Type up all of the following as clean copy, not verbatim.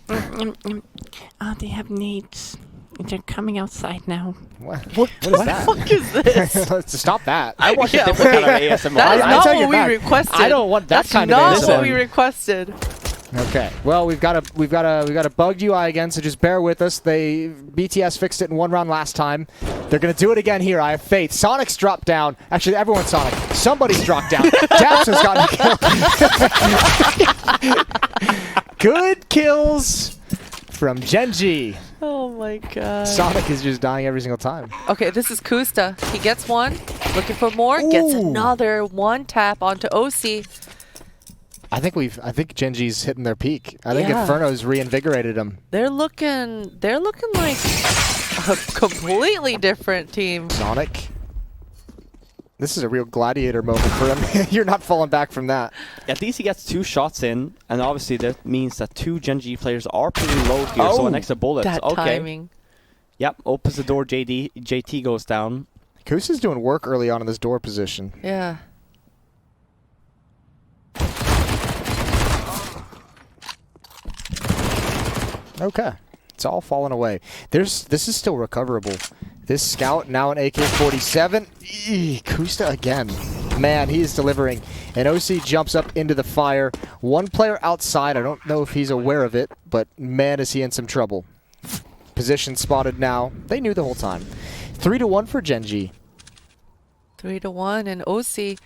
Oh, they have needs. They're coming outside now. What is that? What the fuck is this? Let's stop that. I watch a different kind of ASMR. That is I not take what it we back. requested. I don't want that That's kind of not ASMR. what we requested. Okay. Well, we've got a bugged UI again, so just bear with us. BTS fixed it in one round last time. They're gonna do it again here. I have faith. Sonic's dropped down. Actually, everyone's Sonic. Somebody's dropped down. Daps has gotten a kill. Good kills from Gen.G. Oh my god. Sonic is just dying every single time. Okay, this is Kusta. He gets one, looking for more, gets Ooh. another one tap onto OC. I think Gen.G's hitting their peak. I think Yeah. Inferno's reinvigorated them. They're looking like a completely different team. Sonic. This is a real gladiator moment for him. You're not falling back from that. At least he gets 2 shots in, and obviously that means that 2 Gen.G players are pretty low here, so an extra bullet. That Okay. timing. Yep, opens the door, JT goes down. Kusa's doing work early on in this door position. Yeah. Okay. It's all falling away. This is still recoverable. This scout now an AK-47. Kusta again. Man, he is delivering. And OC jumps up into the fire. One player outside. I don't know if he's aware of it, but man, is he in some trouble. Position spotted now. They knew the whole time. 3-1 for Gen.G. 3-1, and OC,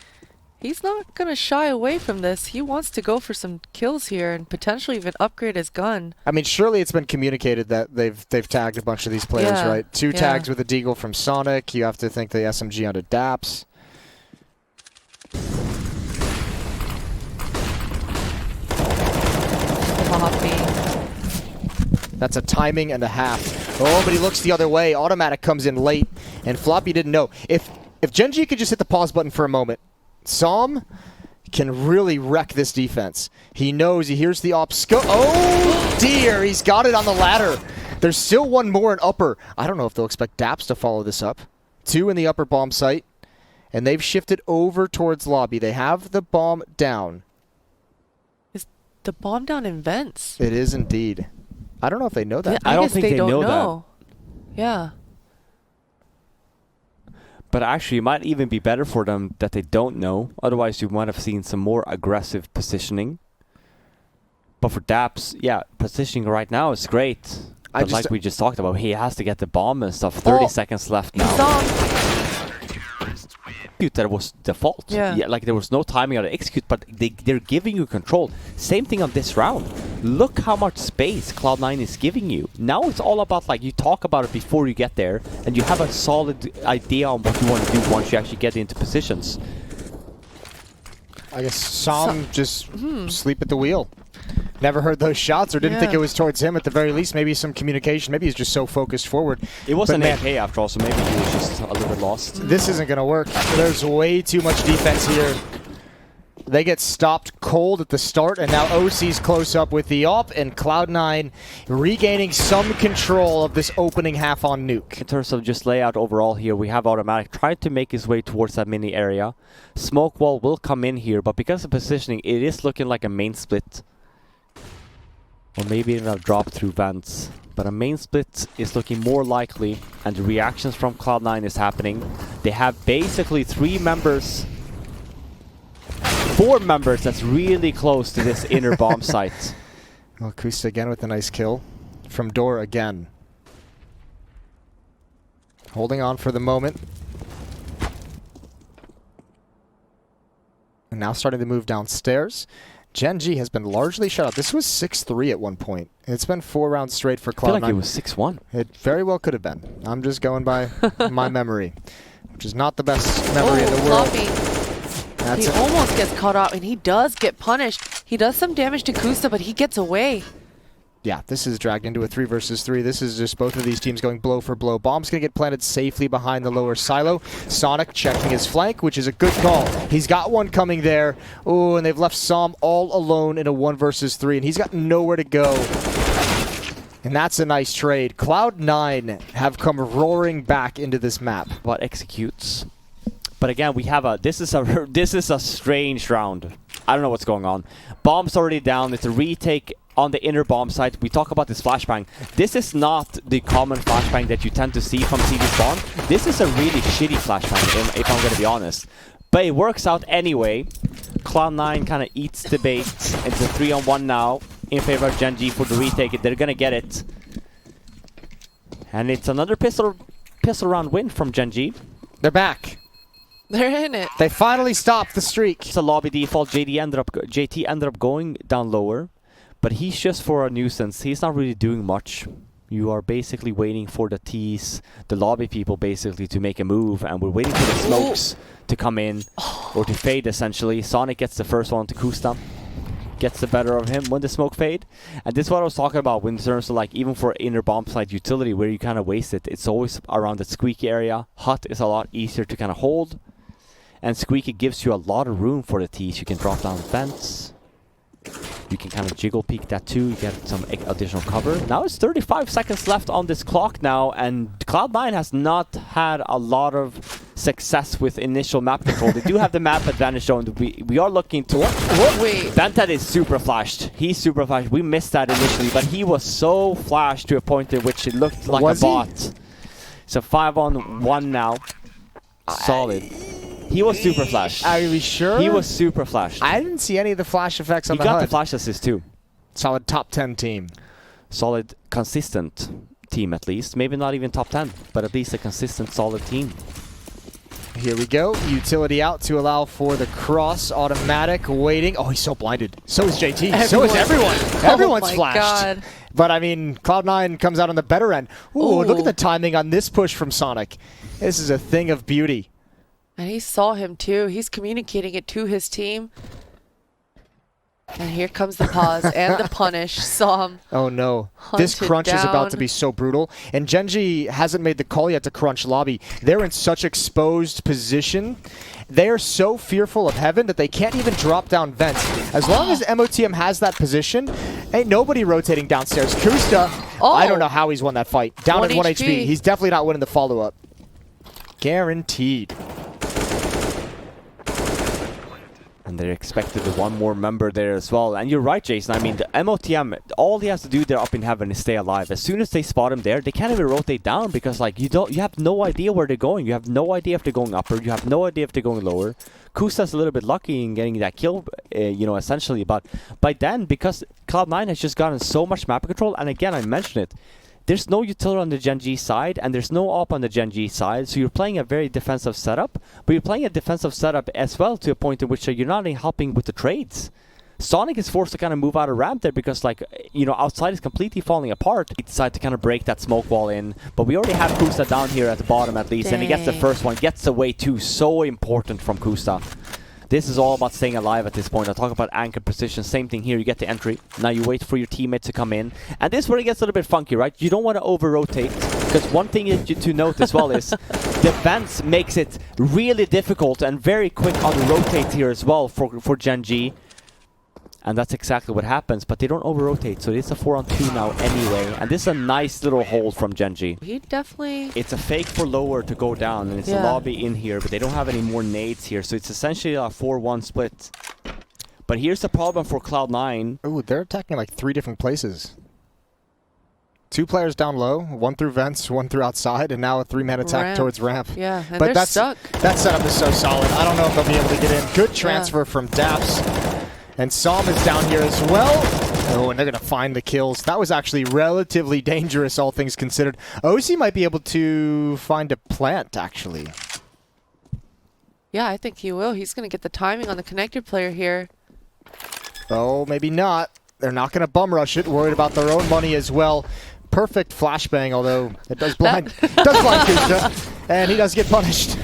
he's not gonna shy away from this. He wants to go for some kills here and potentially even upgrade his gun. I mean, surely it's been communicated that they've tagged a bunch of these players, Yeah, right? 2 yeah. tags with a deagle from Sonic. You have to think the SMG onto Daps. That's a timing and a half. Oh, but he looks the other way. Automatic comes in late, and Floppy didn't know. If Gen.G could just hit the pause button for a moment, Som can really wreck this defense. He knows, he hears the ops go. Oh dear, he's got it on the ladder. There's still one more in upper. I don't know if they'll expect Daps to follow this up. 2 in the upper bomb site, and they've shifted over towards lobby. They have the bomb down. Is the bomb down in vents? It is indeed. I don't know if they know that. Yeah, I don't guess think they don't know know. Yeah. But actually, it might even be better for them that they don't know. Otherwise, you might have seen some more aggressive positioning. But for Daps, yeah, positioning right now is great. But like we just talked about, he has to get the bomb and stuff. 30 seconds left now. He's on. That was default. Yeah. Like there was no timing on the execute, but they're giving you control. Same thing on this round. Look how much space Cloud9 is giving you. Now it's all about, like, you talk about it before you get there, and you have a solid idea on what you want to do once you actually get into positions. I guess Som just sleep at the wheel. Never heard those shots or didn't think it was towards him at the very least. Maybe some communication. Maybe he's just so focused forward. It was But an man, AK after all, so maybe he was just a little bit lost. this isn't going to work. There's way too much defense here. They get stopped cold at the start, and now OC's close up with the op, and Cloud9 regaining some control of this opening half on Nuke. In terms of just layout overall here, we have Automatic trying to make his way towards that mini area. Smoke wall will come in here, but because of positioning, it is looking like a main split. Or maybe even a drop through vents. But a main split is looking more likely, and the reactions from Cloud9 is happening. They have basically 4 members that's really close to this inner bomb site. Well, Kusta again with a nice kill from door again. Holding on for the moment. And now starting to move downstairs. Gen.G has been largely shut out. This was 6-3 at one point. It's been 4 rounds straight for Cloud9. I feel like it was 6-1. It very well could have been. I'm just going by my memory, which is not the best memory in the world. He almost gets caught out, and he does get punished. He does some damage to Kusta, but he gets away. Yeah, this is dragged into a 3 versus 3. This is just both of these teams going blow for blow. Bomb's going to get planted safely behind the lower silo. Sonic checking his flank, which is a good call. He's got one coming there. Oh, and they've left Som all alone in a 1 versus 3, and he's got nowhere to go. And that's a nice trade. Cloud9 have come roaring back into this map. But executes. But again, we have a this is a strange round. I don't know what's going on. Bomb's already down. It's a retake on the inner bomb site. We talk about this flashbang. This is not the common flashbang that you tend to see from CD Spawn. This is a really shitty flashbang, if I'm going to be honest. But it works out anyway. Cloud9 kind of eats the bait. It's a 3-on-1 now in favor of Gen.G for the retake. They're going to get it. And it's another pistol round win from Gen.G. They're back. They're in it. They finally stopped the streak. It's a lobby default. JT ended up going down lower, but he's just for a nuisance. He's not really doing much. You are basically waiting for the T's, the lobby people basically to make a move, and we're waiting for the smokes to come in or to fade essentially. Sonic gets the first one to Kusta. Gets the better of him when the smoke fade. And this is what I was talking about in terms of like even for inner bomb site utility where you kind of waste it. It's always around the squeaky area. Hut is a lot easier to kind of hold. And squeaky gives you a lot of room for the T's. You can drop down vents. You can kind of jiggle peek that too. You get some additional cover. Now it's 35 seconds left on this clock now, and Cloud9 has not had a lot of success with initial map control. They do have the map advantage though, and we are looking to Wait. Bented is super flashed. He's super flashed. We missed that initially, but he was so flashed to a point in which it looked like a bot. So 5-on-1 now. Solid. He was super flashed. Are you sure? He was super flashed. I didn't see any of the flash effects on He the got HUD. the flash assist too. Solid top 10 team. Solid, consistent team at least. Maybe not even top 10, but at least a consistent, solid team. Here we go. Utility out to allow for the cross. Automatic waiting. Oh, he's so blinded. So is JT. So is everyone. Everyone's oh my flashed. God. But I mean, Cloud9 comes out on the better end. Ooh, look at the timing on this push from Sonic. This is a thing of beauty. And he saw him too. He's communicating it to his team. And here comes the pause and the punish. Saw him. Oh no. This hunted crunch is about to down. be so brutal. And Gen.G hasn't made the call yet to crunch lobby. They're in such exposed position. They are so fearful of heaven that they can't even drop down vents. As long as MOTM has that position, ain't nobody rotating downstairs. Kusta, I don't know how he's won that fight. Down at 1 HP. He's definitely not winning the follow-up. Guaranteed. And they're expected to one more member there as well. And you're right, Jason. I mean, the MOTM, all he has to do there up in heaven is stay alive. As soon as they spot him there, they can't even rotate down because, like, you have no idea where they're going. You have no idea if they're going upper. You have no idea if they're going lower. Kusta's a little bit lucky in getting that kill, you know, essentially. But by then, because Cloud9 has just gotten so much map control, and again, I mentioned it, there's no utility on the Gen.G side, and there's no op on the Gen.G side, so you're playing a very defensive setup, but you're playing a defensive setup as well to a point in which you're not even helping with the trades. Sonic is forced to kind of move out of ramp there because, like, you know, outside is completely falling apart. He decided to kind of break that smoke wall in, but we already have Kusta down here at the bottom at least, and he gets the first one, gets away too. So important from Kusta. This is all about staying alive at this point. I talk about anchor position. Same thing here. You get the entry. Now you wait for your teammate to come in. And this is where it gets a little bit funky, right? You don't want to over-rotate. Because one thing to note as well is the vents makes it really difficult and very quick on the rotate here as well for Gen.G. And that's exactly what happens. But they don't over-rotate. So it's a 4-on-2 now anyway. And this is a nice little hold from Gen.G. He definitely... It's a fake for lower to go down, and it's a lobby in here, but they don't have any more nades here, so it's essentially a 4-1 split. But here's the problem for Cloud9. Ooh, they're attacking like 3 different places. 2 players down low, 1 through vents, 1 through outside, and now a 3-man attack towards ramp. Yeah, and but they're stuck. That setup is so solid. I don't know if they'll be able to get in. Good transfer from Daps. And Psalm is down here as well. Oh, and they're going to find the kills. That was actually relatively dangerous, all things considered. OC might be able to find a plant, actually. Yeah, I think he will. He's going to get the timing on the connected player here. Oh, maybe not. They're not going to bum rush it. Worried about their own money as well. Perfect flashbang, although it does blind. does blind Kusta, and he does get punished.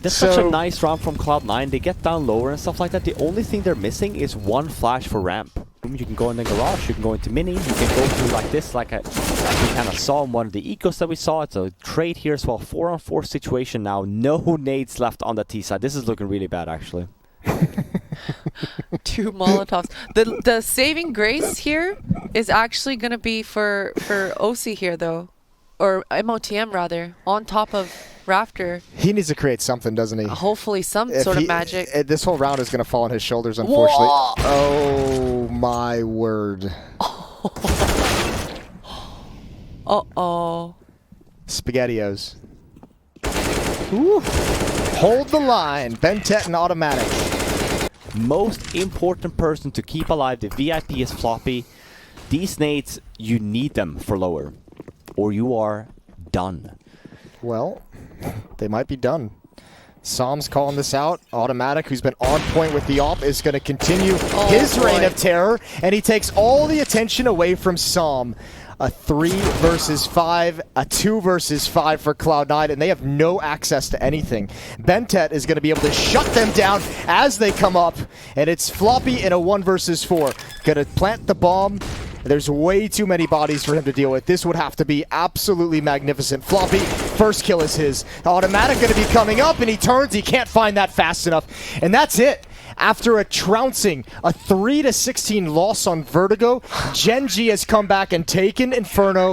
That's such a nice round from Cloud9. They get down lower and stuff like that. The only thing they're missing is 1 flash for ramp. You can go in the garage, you can go into mini, you can go through like this, like we kind of saw in one of the ecos that we saw. It's a trade here as well. 4-on-4 situation now. No nades left on the T side. This is looking really bad, actually. 2 Molotovs. The saving grace here is actually going to be for OC here, though. or MOTM rather, on top of Raptor. He needs to create something, doesn't he? Hopefully some If sort of he- magic. This whole round is going to fall on his shoulders, unfortunately. Whoa! Oh, my word. Uh-oh. SpaghettiOs. Ooh. Hold the line. Bentet and Automatic. Most important person to keep alive, the VIP is Floppy. These nades, you need them for lower, or you are done. Well, they might be done. Psalm's calling this out. Automatic, who's been on point with the AWP, is going to continue his reign of terror, and he takes all the attention away from Psalm. A 3 versus 5, a 2 versus 5 for Cloud9, and they have no access to anything. Bentet is going to be able to shut them down as they come up, and it's Floppy in a 1 versus 4. Going to plant the bomb. There's way too many bodies for him to deal with. This would have to be absolutely magnificent. Floppy, first kill is his. Automatic going to be coming up, and he turns. He can't find that fast enough, and that's it. After a trouncing, a 3-16 loss on Vertigo, Gen.G has come back and taken Inferno.